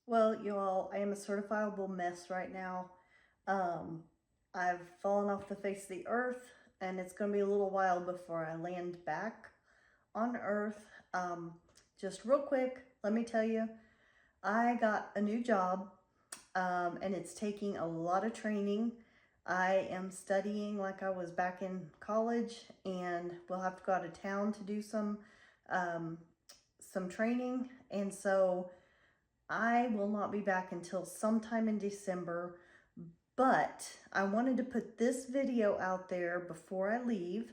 Well, you all, I am a certifiable mess right now. Um, I've fallen off the face of the earth, and it's going to be a little while before I land back on Earth. Just real quick, let me tell you, I got a new job, and it's taking a lot of training. I am studying like I was back in college, and we'll have to go out of town to do um, some training, and so I will not be back until sometime in December, but I wanted to put this video out there before I leave,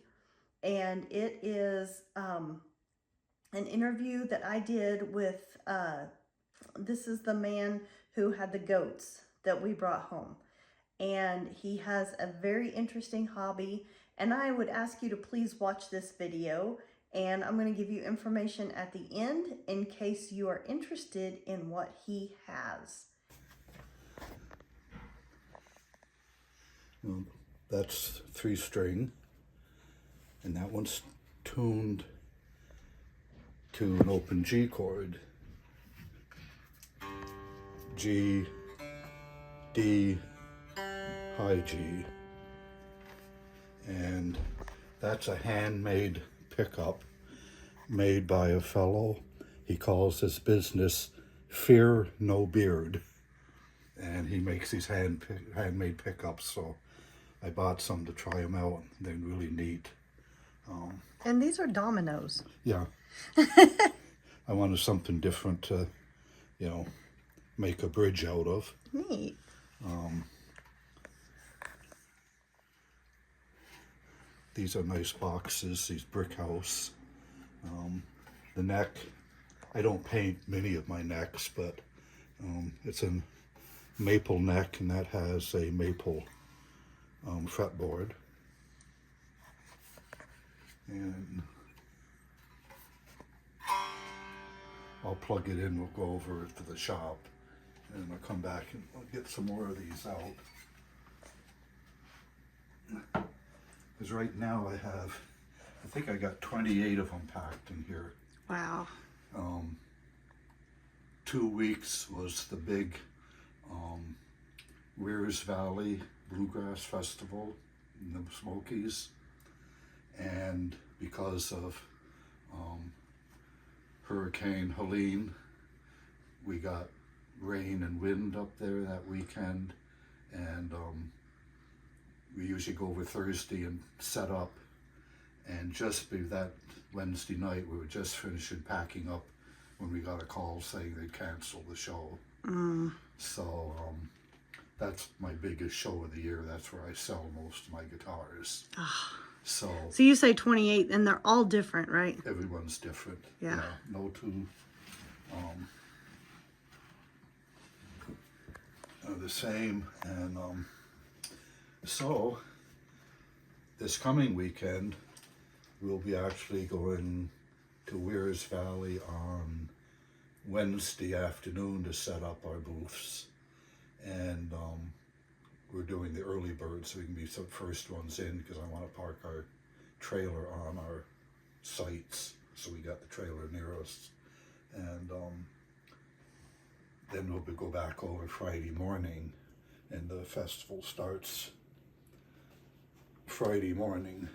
and it is an interview that I did with, this is the man who had the goats that we brought home. And he has a very interesting hobby, and I would ask you to please watch this video, and I'm going to give you information at the end in case you are interested in what he has. Well, that's 3-string, and that one's tuned to an open G chord. G, D, high G. And that's a handmade pickup made by a fellow. He calls his business Fear No Beard. And he makes these handmade pickups, so I bought some to try them out. They're really neat. And these are dominoes. Yeah. I wanted something different to, make a bridge out of. Neat. These are nice boxes, these brick house. The neck, I don't paint many of my necks, but it's a maple neck, and that has a maple fretboard. And I'll plug it in, we'll go over to the shop, and I'll come back and I'll get some more of these out. Because right now I think I got 28 of them packed in here. Wow. 2 weeks was the big Wears Valley Bluegrass Festival in the Smokies. And because of Hurricane Helene, we got rain and wind up there that weekend, and we usually go over Thursday and set up, and just be that Wednesday night we were just finishing packing up when we got a call saying they'd cancel the show. So that's my biggest show of the year. That's where I sell most of my guitars. So you say 28, and they're all different, right? everyone's different. Yeah. No two are the same. And so this coming weekend we'll be actually going to Wears Valley on Wednesday afternoon to set up our booths. And we're doing the early bird so we can be some first ones in, because I want to park our trailer on our sites, so we got the trailer near us. And then we'll go back over Friday morning, and the festival starts Friday morning.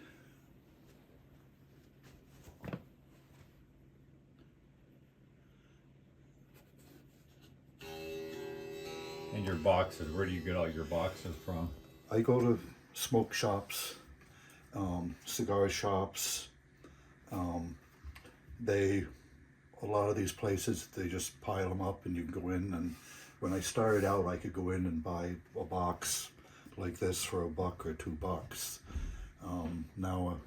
And your boxes, where do you get all your boxes from? I go to smoke shops, cigar shops. A lot of these places, they just pile them up and you can go in. And when I started out, I could go in and buy a box like this for $1 or $2. Now,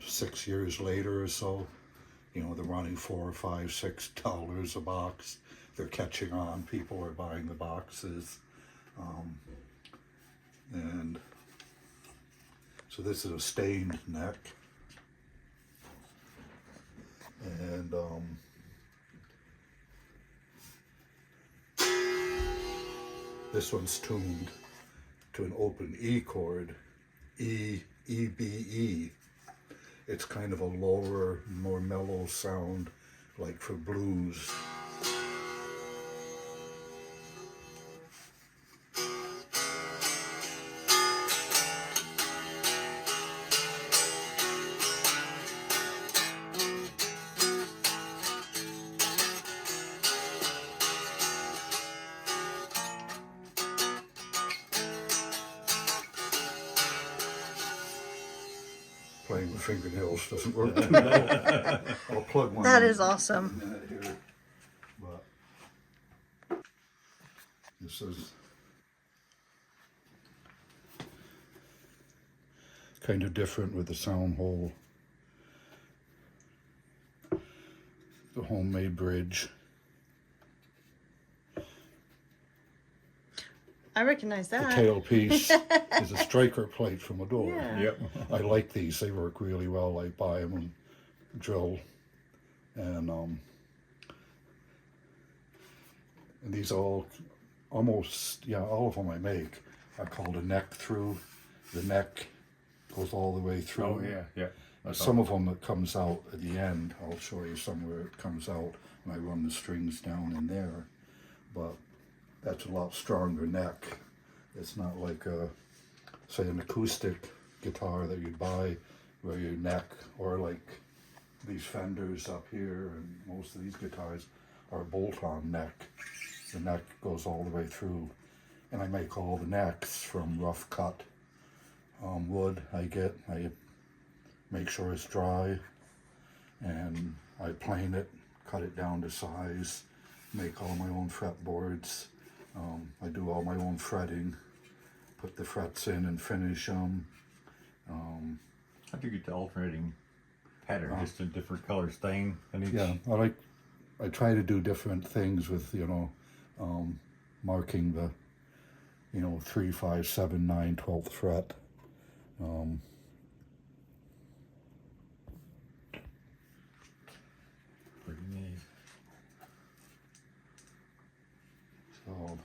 6 years later or so, they're running $4 or $5, $6 a box. They're catching on. People are buying the boxes. And so this is a stained neck. And this one's tuned to an open E chord, E, E, B, E. It's kind of a lower, more mellow sound, like for blues. playing with fingernails doesn't work too well. I'll plug one That in is awesome. in a minute here. But this is kind of different with the sound hole. The homemade bridge. I recognize The that. tailpiece is a striker plate from a door. Yeah. Yep. I like these. They work really well. I buy them and drill. And these all almost, yeah, all of them I make are called a neck through. The neck goes all the way through. Oh yeah, yeah. Some of them it comes out at the end. I'll show you somewhere it comes out, and I run the strings down in there. But that's a lot stronger neck. It's not like say an acoustic guitar that you'd buy where your neck, or like these Fenders up here, and most of these guitars are bolt-on neck. The neck goes all the way through, and I make all the necks from rough cut wood. I make sure it's dry, and I plane it, cut it down to size, make all my own fretboards. I do all my own fretting, put the frets in and finish them. How do you get the alternating pattern? Just a different color stain on each. Yeah, I try to do different things with, marking the, 3, 5, 7, 9, 12th fret. Pretty neat. So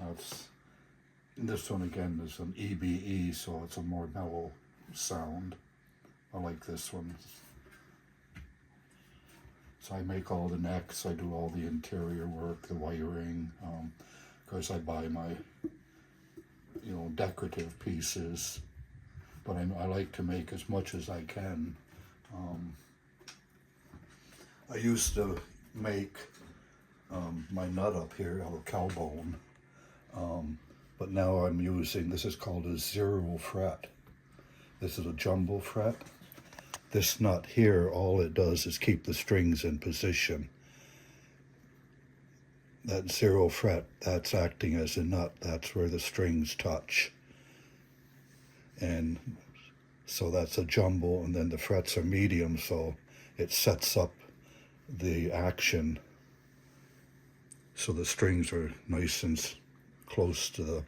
this one again is an EBE, so it's a more mellow sound. I like this one. So I make all the necks, I do all the interior work, the wiring. Of course I buy my, decorative pieces, but I like to make as much as I can. I used to make my nut up here out of cow bone, but now I'm using, this is called a 0 fret. This is a jumbo fret. This nut here, all it does is keep the strings in position. That 0 fret, that's acting as a nut. That's where the strings touch. And so that's a jumbo, and then the frets are medium, so it sets up the action so the strings are nice and close to the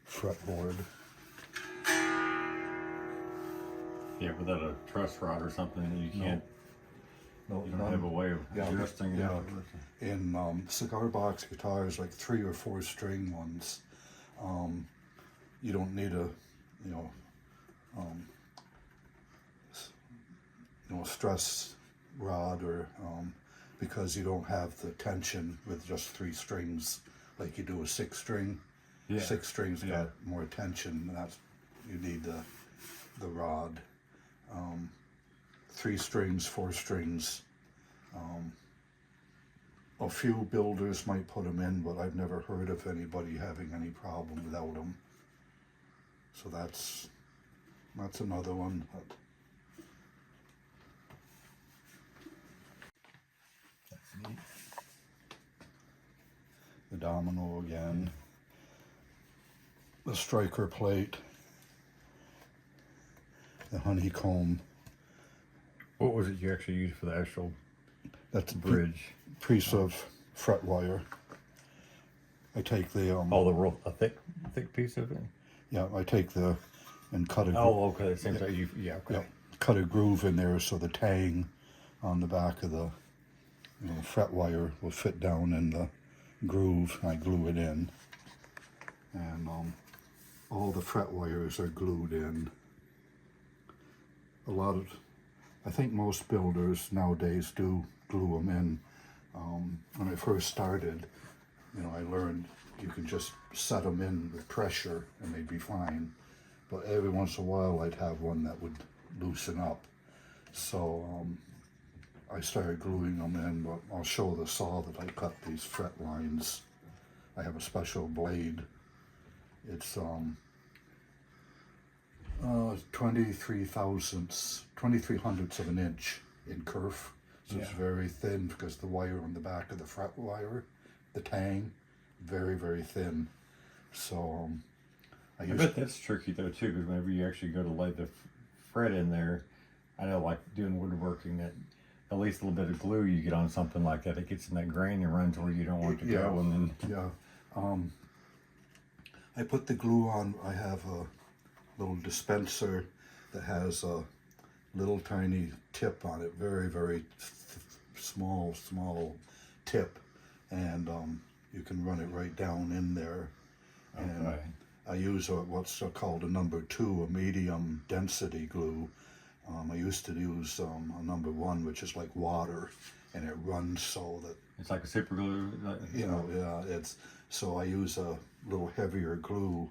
fretboard. Yeah, without a truss rod or something, you can't. No, You don't have a way of adjusting yeah. it. In cigar box guitars, like 3 or 4 string ones, you don't need a, stress rod, or because you don't have the tension with just 3 strings like you do a 6 string. Yeah. 6 strings Yeah. got more tension, and that's, you need the rod. 3 strings, 4 strings. A few builders might put them in, but I've never heard of anybody having any problem without them. So that's another one. That's neat. The domino again. The striker plate. The honeycomb. What was it you actually used for the actual That's a bridge? piece of fret wire. I take the Oh, a thick piece of it. yeah, I take and cut a Oh, okay. Same time you. Yeah. Okay. yeah, cut a groove in there so the tang on the back of the fret wire will fit down in the groove. I glue it in, and all the fret wires are glued in. I think most builders nowadays do glue them in. When I first started, I learned you can just set them in with pressure and they'd be fine. But every once in a while I'd have one that would loosen up. So I started gluing them in, but I'll show the saw that I cut these fret lines. I have a special blade. It's 23 hundredths of an inch in kerf. So it's Yeah. very thin because the wire on the back of the fret wire, the tang, very, very thin. So I I use bet that's tricky though too, because whenever you actually go to lay the fret in there, I know like doing woodworking that at least a little bit of glue you get on something like that, it gets in that grain and runs where you don't want it to Yeah. go, and then yeah. I put the glue on. I have a little dispenser that has a little tiny tip on it, very, very small tip, and you can run it right down in there. And okay. I use what's called a number 2, a medium density glue. I used to use a number 1, which is like water, and it runs so that It's like a super glue. yeah. It's so I use a little heavier glue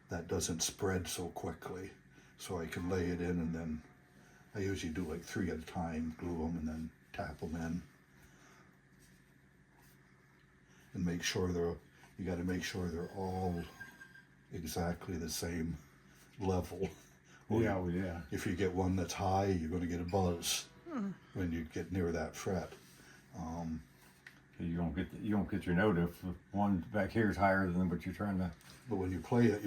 that doesn't spread so quickly, so I can lay it in, and then I usually do like 3 at a time, glue them, and then tap them in, and make sure you got to make sure they're all exactly the same level. Or Yeah, well, yeah. if you get one that's high, you're going to get a buzz when you get near that fret. You don't get your note if one back here is higher than what you're trying to. But when you play it,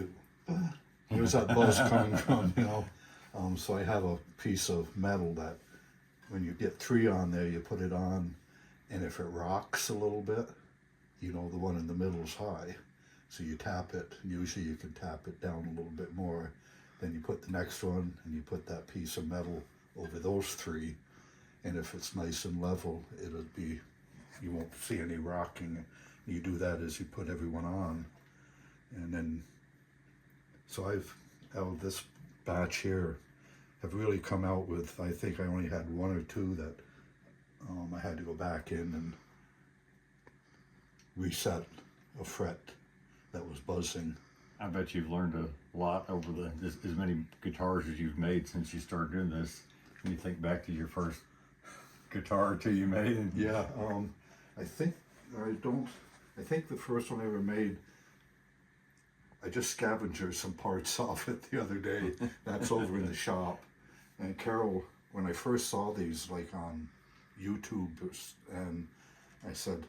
there's that buzz coming from, you know. So I have a piece of metal that when you get 3 on there, you put it on, and if it rocks a little bit, you know the one in the middle is high. So you tap it, and usually you can tap it down a little bit more. Then you put the next one, and you put that piece of metal over those 3, and if it's nice and level, you won't see any rocking. You do that as you put everyone on. And then, so out of this batch here, have really come out with, I think I only had 1 or 2 that I had to go back in and reset a fret that was buzzing. I bet you've learned a lot over as many guitars as you've made since you started doing this. When you think back to your first guitar or 2 you made. And Yeah, I think the first one I ever made, I just scavenged some parts off it the other day. That's over in the shop. And Carol, when I first saw these like on YouTube, and I said,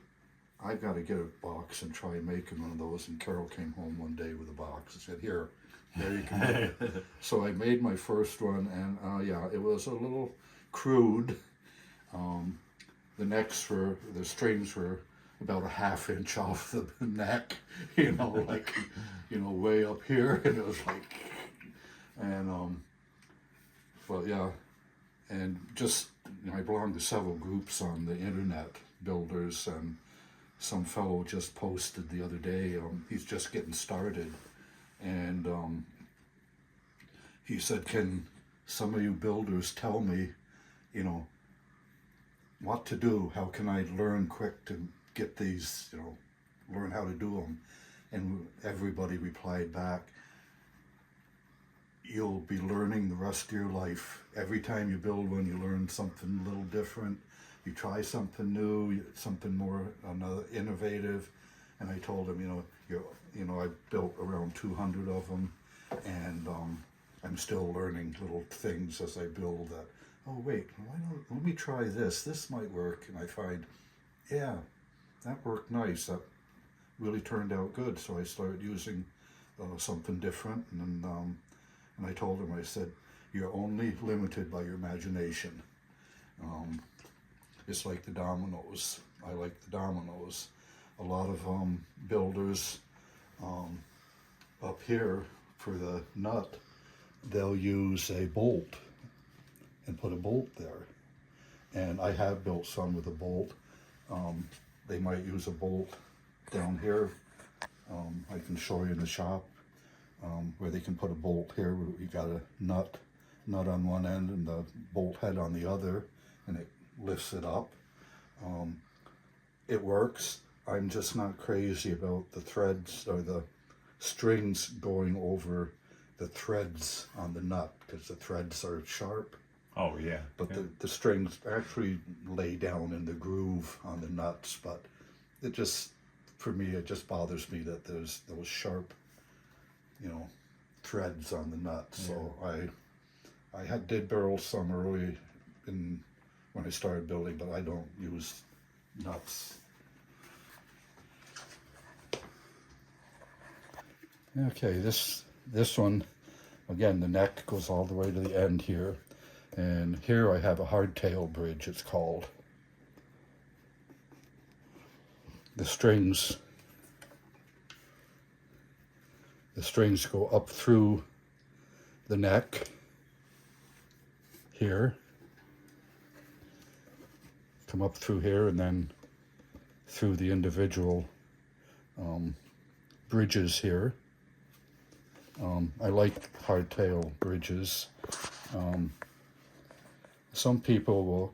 I've got to get a box and try making one of those. And Carol came home one day with a box and said, here you can make it. So I made my first one, and yeah, it was a little crude. The strings were about a ½ inch off the neck, way up here, and it was like, and but yeah, and just I belong to several groups on the internet, builders, and some fellow just posted the other day. He's just getting started, and he said, "Can some of you builders tell me, what to do? How can I learn quick to get these, learn how to do them?" And everybody replied back, "You'll be learning the rest of your life. Every time you build one, you learn something a little different. You try something new, something more another innovative." And I told him, I built around 200 of them, and I'm still learning little things as I build that. Oh wait, let me try this. This might work, and I find, yeah, that worked nice. That really turned out good. So I started using something different, and I told him, I said, "You're only limited by your imagination." It's like the dominoes. I like the dominoes. A lot of builders up here for the nut, they'll use a bolt and put a bolt there. And I have built some with a bolt. They might use a bolt down here. I can show you in the shop where they can put a bolt here. You got a nut on one end and the bolt head on the other, and it lifts it up. It works. I'm just not crazy about the threads or the strings going over the threads on the nut, because the threads are sharp. Oh yeah. But yeah. the strings actually lay down in the groove on the nuts, but for me, it just bothers me that there's those sharp, threads on the nuts. So I did barrel some early in when I started building, but I don't use nuts. Okay, this one, again, the neck goes all the way to the end here, and here I have a hardtail bridge, it's called. The strings go up through the neck here, come up through here, and then through the individual bridges here. I like hardtail bridges. Some people will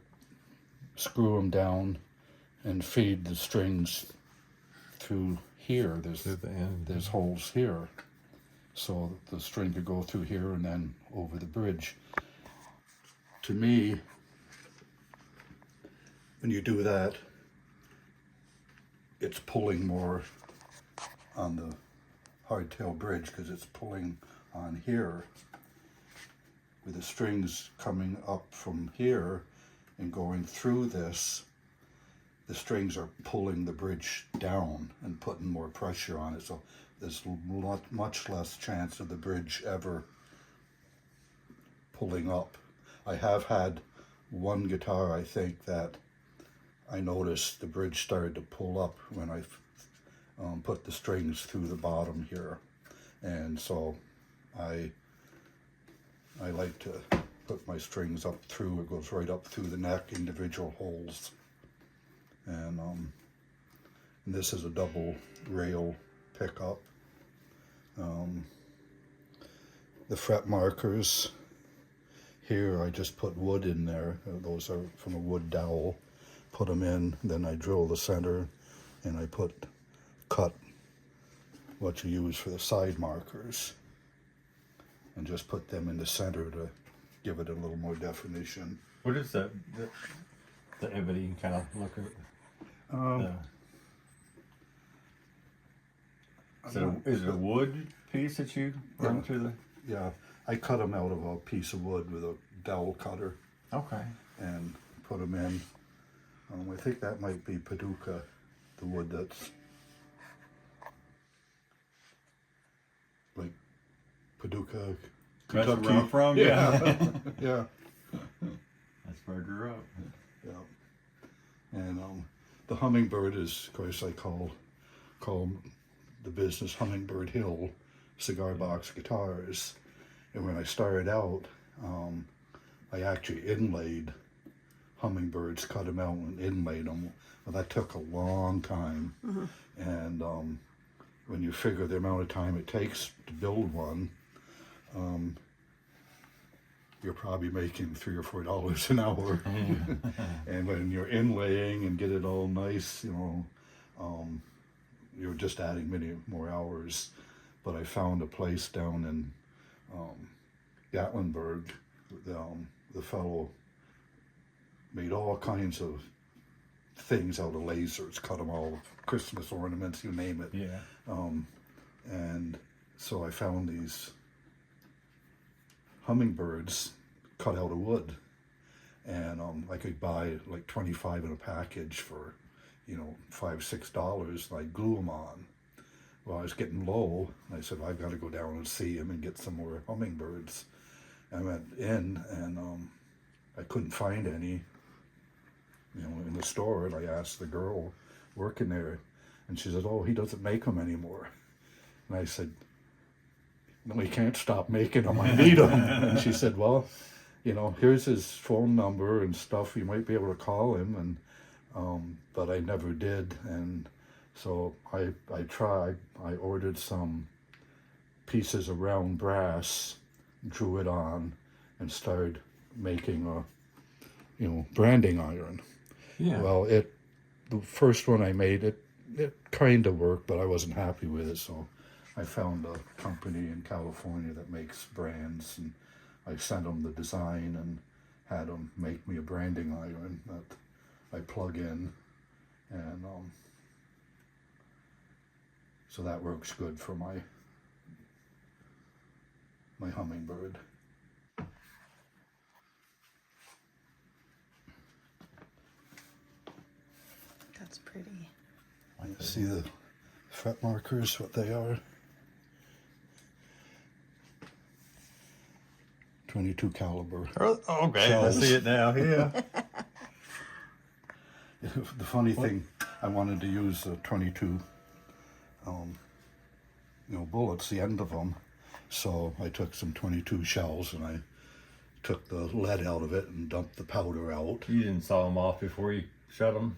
screw them down and feed the strings through here. There's holes here, so the string could go through here and then over the bridge. To me, when you do that, it's pulling more on the hardtail bridge because it's pulling on here, with the strings coming up from here and going through this. The strings are pulling the bridge down and putting more pressure on it, so there's much less chance of the bridge ever pulling up. I have had one guitar, I think, that I noticed the bridge started to pull up when I put the strings through the bottom here, and so I like to put my strings up through. It goes right up through the neck, individual holes, and this is a double rail pickup. The fret markers here, I just put wood in there. Those are from a wood dowel. Put them in, then I drill the center, and I cut what you use for the side markers, and just put them in the center to give it a little more definition. What is the ebony kind of look at? Is it a wood piece that you run through the? Yeah, I cut them out of a piece of wood with a dowel cutter. Okay. And put them in. I think that might be Paducah, the wood that's like Paducah, That's Kentucky. where I'm from. Yeah. Yeah. That's where I grew up. Yeah. And the Hummingbird is, of course, I call the business Hummingbird Hill Cigar Box Guitars. And when I started out, I actually inlaid hummingbirds, cut them out and inlaid them. Well, that took a long time. And when you figure the amount of time it takes to build one, you're probably making $3 or $4 an hour. And when you're inlaying and get it all nice, you're just adding many more hours. But I found a place down in Gatlinburg. The fellow made all kinds of things out of lasers, cut them all, Christmas ornaments, you name it. Yeah. And so I found these hummingbirds cut out of wood, and I could buy like 25 in a package for, $5, $6, and I glue them on. Well, I was getting low, and I said, I've got to go down and see him and get some more hummingbirds. I went in, and I couldn't find any, in the store, and I asked the girl working there, and she said, oh, he doesn't make them anymore. And I said, no, he can't stop making them, I need them. And she said, well, here's his phone number and stuff, you might be able to call him, and but I never did. And so I tried. I ordered some pieces of round brass, drew it on, and started making a branding iron. Yeah. Well, the first one I made, it kind of worked, but I wasn't happy with it, so I found a company in California that makes brands, and I sent them the design and had them make me a branding iron that I plug in, and so that works good for my my hummingbird. That's pretty. See the fret markers, what they are? 22 caliber. Okay, Shells. I see it now. Yeah. The funny thing, I wanted to use the 22, bullets, the end of them. So I took some 22 shells and I took the lead out of it and dumped the powder out. You didn't saw them off before you shut them.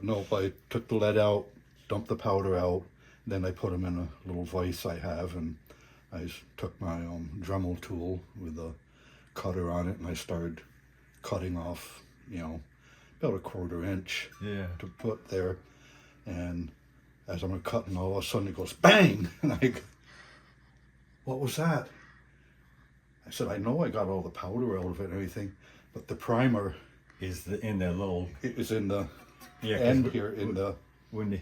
No, I took the lead out, dumped the powder out, then I put them in a little vise I have, and I took my Dremel tool with a cutter on it, and I started cutting off, about a 1/4 inch to put there. And as I'm cutting, all of a sudden it goes bang, and I go, what was that? I said, I know I got all the powder out of it and everything, but the primer Is in the little is in the 'cause end here in the when the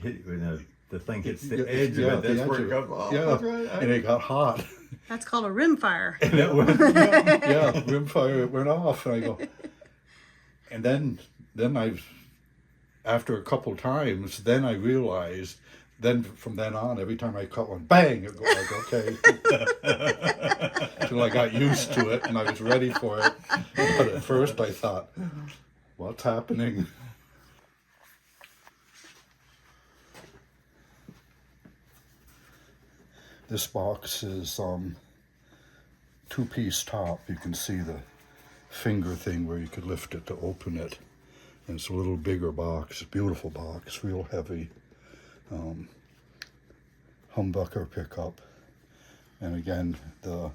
thing hits the Yeah, edge yeah, of it, the that's where edge it of goes. Oh, yeah, that's right. and it got hot. That's called a rim fire. And it went, Yeah, rimfire, it went off, and I go, and then after a couple times, then I realized, then from then on, every time I cut one, bang, it goes like, okay. Till I got used to it and I was ready for it. But at first I thought, what's happening? This box is 2-piece top. You can see the finger thing where you could lift it to open it. And it's a little bigger box, beautiful box, real heavy. Humbucker pickup. And again, the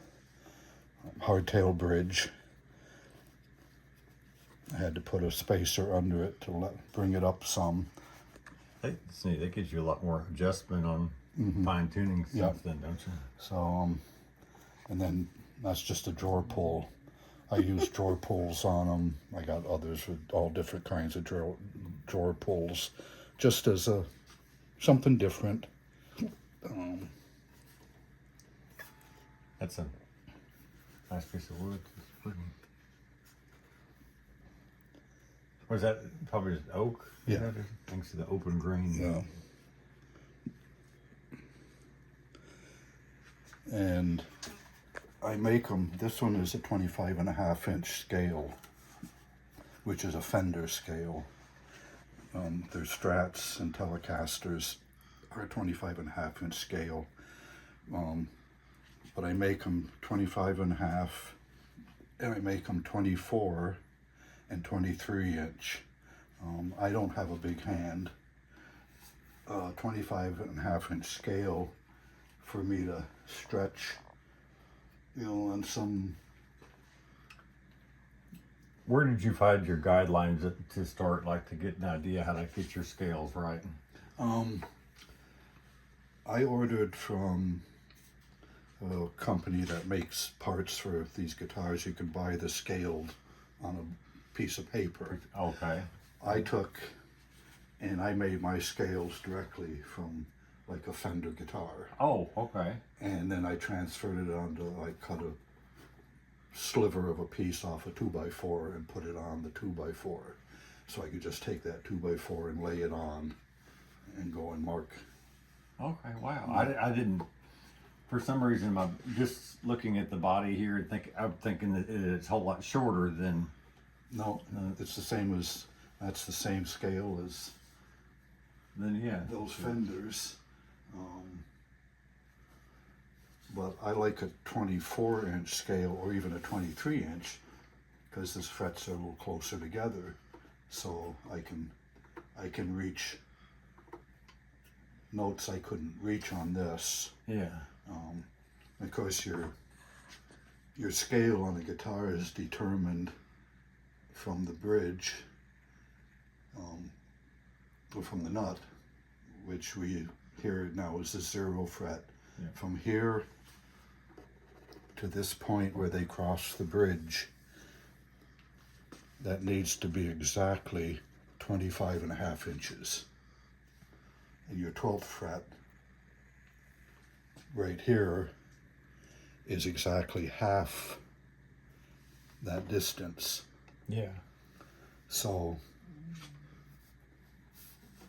hardtail bridge. I had to put a spacer under it to bring it up some. That's neat. That gives you a lot more adjustment on fine tuning stuff, then, don't you? So, and then that's just a drawer pull. I use drawer pulls on them. I got others with all different kinds of drawer pulls, just as something different. That's a nice piece of wood. It's pretty. Was that probably just oak? Yeah. Thanks to the open grain. Yeah. And I make them, this one is a 25.5-inch scale, which is a Fender scale. Their Strats and Telecasters are a 25.5-inch scale. But I make them 25.5, and I make them 24 and 23-inch. I don't have a big hand. 25.5-inch scale for me to stretch, on some. Where did you find your guidelines to start, like to get an idea how to get your scales right? I ordered from a company that makes parts for these guitars. You can buy the scaled on a piece of paper. Okay. I took and I made my scales directly from like a Fender guitar. Oh, okay. And then I transferred it onto, I cut a sliver of a piece off a 2x4 and put it on the 2x4. So I could just take that 2x4 and lay it on and go and mark. Okay, wow. I didn't, for some reason, I'm just looking at the body here and I'm thinking that it's a whole lot shorter than. No, it's the same as, that's the same scale as Then yeah. those Fenders. But I like a 24-inch scale or even a 23-inch because the frets are a little closer together, so I can reach notes I couldn't reach on this. Yeah. Of course, your scale on the guitar is determined from the bridge, or from the nut, which we hear now is the 0 fret. Yeah. From here to this point where they cross the bridge, that needs to be exactly 25.5 inches. And your 12th fret right here is exactly half that distance. Yeah. So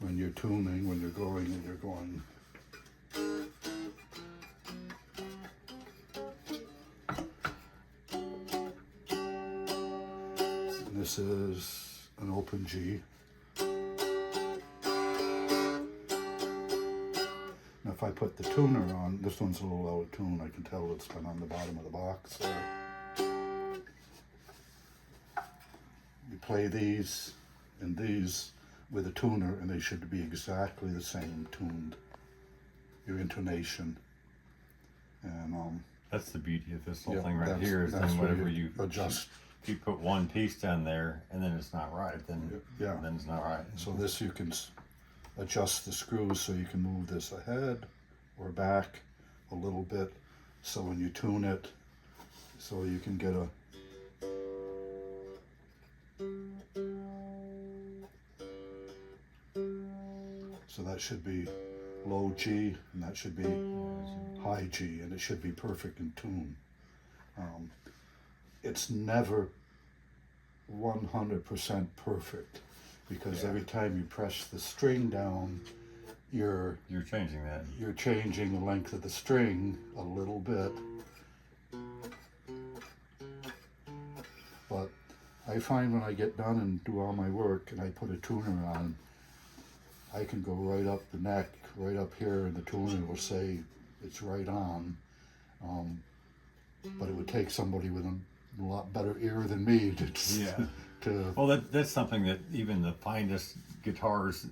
when you're tuning, when you're going and you're going, this is an open G. Now if I put the tuner on, this one's a little out of tune. I can tell it's been on the bottom of the box there. You play these and these with a tuner and they should be exactly the same tuned. Your intonation. And That's the beauty of this whole yeah, thing right that's- here is that's then where whatever you you adjust. If you put one piece down there and then it's not right, then Yeah. then it's not right. So this you can adjust the screws so you can move this ahead or back a little bit. So when you tune it, so you can get a so that should be low G and that should be high G, and it should be perfect in tune. It's never 100% perfect because every time you press the string down, you're changing that. you're changing the length of the string a little bit. But I find when I get done and do all my work and I put a tuner on, I can go right up the neck, right up here, and the tuner will say it's right on. But it would take somebody with a lot better ear than me to Well, that's something that even the finest guitars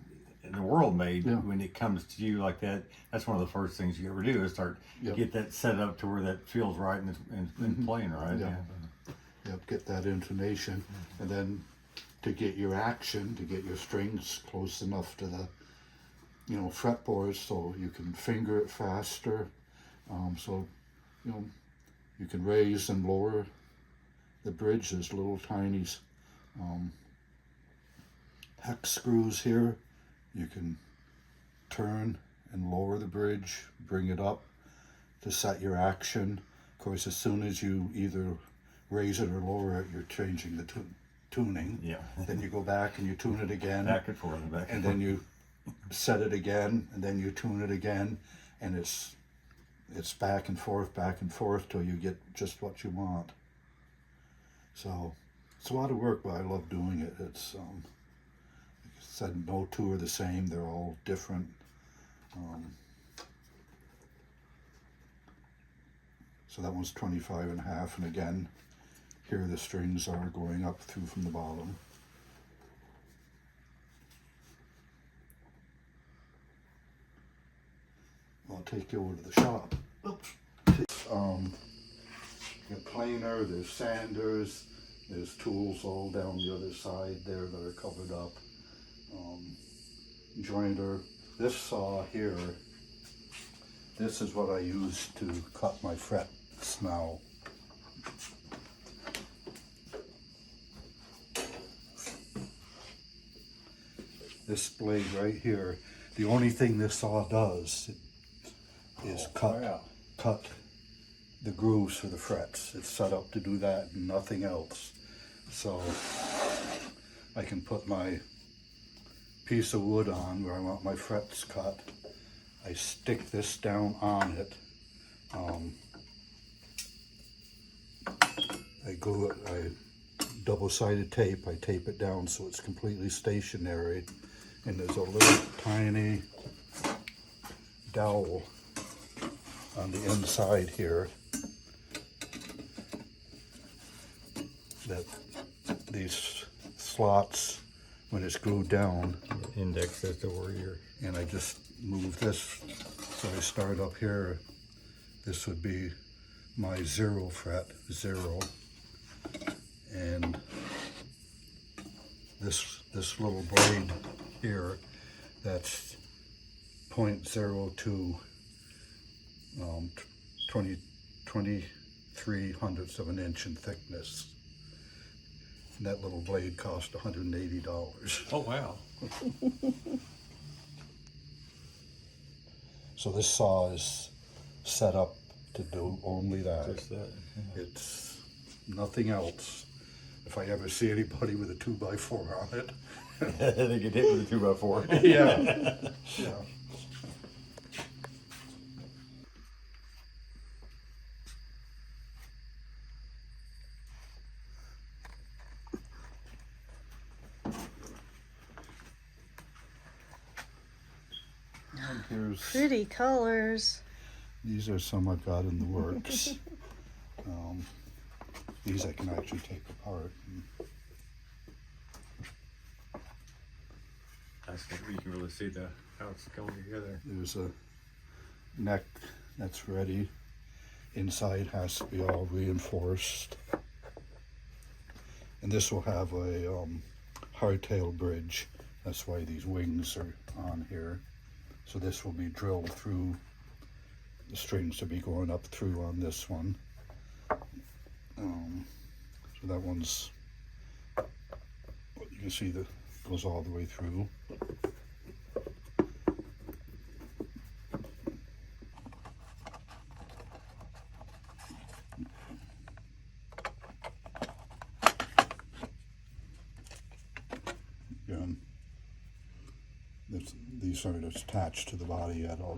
in the world made. Yeah. When it comes to you like that, that's one of the first things you ever do is start Yep. get that set up to where that feels right and playing right. Yeah. Get that intonation, and then to get your action, to get your strings close enough to the fretboards so you can finger it faster. So you can raise and lower the bridge. There's little tiny hex screws here. You can turn and lower the bridge, bring it up to set your action. Of course, as soon as you either raise it or lower it, you're changing the tuning. Yeah. Then you go back and you tune it again. Back and forth, back and then you set it again, and then you tune it again, and it's back and forth till you get just what you want. So it's a lot of work, but I love doing it. It's like I said, no two are the same. They're all different. So that one's 25.5, and again, here the strings are going up through from the bottom. I'll take you over to the shop. Oops. The planer, there's sanders, there's tools all down the other side there that are covered up. Jointer. This saw here, this is what I use to cut my frets now. This blade right here, the only thing this saw does is cut the grooves for the frets. It's set up to do that and nothing else. So I can put my piece of wood on where I want my frets cut. I stick this down on it. I glue it, I double-sided tape, I tape it down so it's completely stationary. And there's a little tiny dowel on the inside here that these slots, when it's glued down, index as to where you're. and I just move this, so I start up here. This would be my 0 fret, 0, and this little blade here, that's 0.02, 23 hundredths of an inch in thickness. And that little blade cost $180. Oh wow. So this saw is set up to do only that. Just that. It's nothing else. If I ever see anybody with a 2x4 on it, They get hit with a 2x4. yeah, yeah. And here's, Pretty colors. these are some I've got in the works. These I can actually take apart. That's good. You can really see how it's going together. There's a neck that's ready. Inside has to be all reinforced. And this will have a hardtail bridge. That's why these wings are on here. So this will be drilled through. The strings will be going up through on this one. So that one's, you can see that goes all the way through. Again, these aren't attached to the body yet. I'll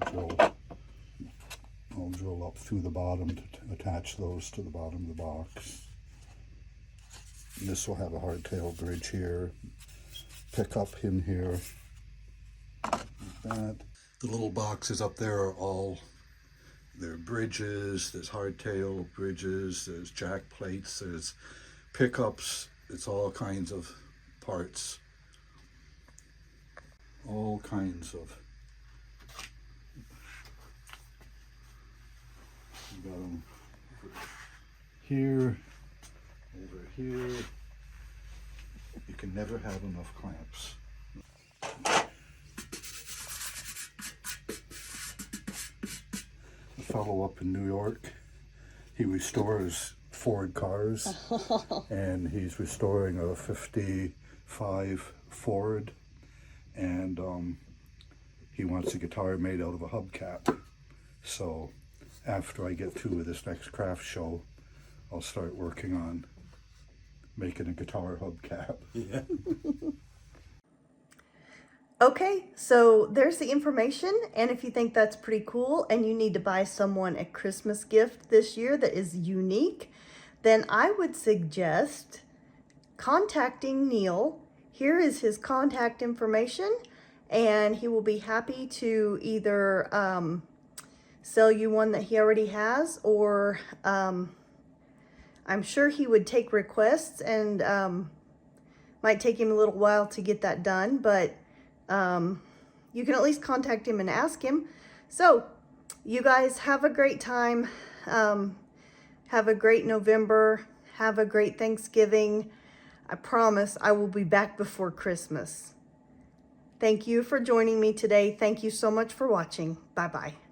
drill up through the bottom to attach those to the bottom of the box. And this will have a hardtail bridge here, pick up in here, like that. The little boxes up there are all, there are bridges, there's hardtail bridges, there's jack plates, there's pickups, it's all kinds of parts. All kinds of. You got them here, over here. You can never have enough clamps. A fellow up in New York, he restores Ford cars, and he's restoring a 55 Ford, and he wants a guitar made out of a hubcap. So after I get through with this next craft show, I'll start working on making a guitar hubcap. Yeah. Okay, so there's the information, and if you think that's pretty cool and you need to buy someone a Christmas gift this year that is unique, then I would suggest contacting Neil. Here is his contact information, and he will be happy to either sell you one that he already has, or I'm sure he would take requests, and might take him a little while to get that done, but you can at least contact him and ask him. So you guys have a great time. Have a great November. Have a great Thanksgiving. I promise I will be back before Christmas. Thank you for joining me today. Thank you so much for watching. Bye-bye.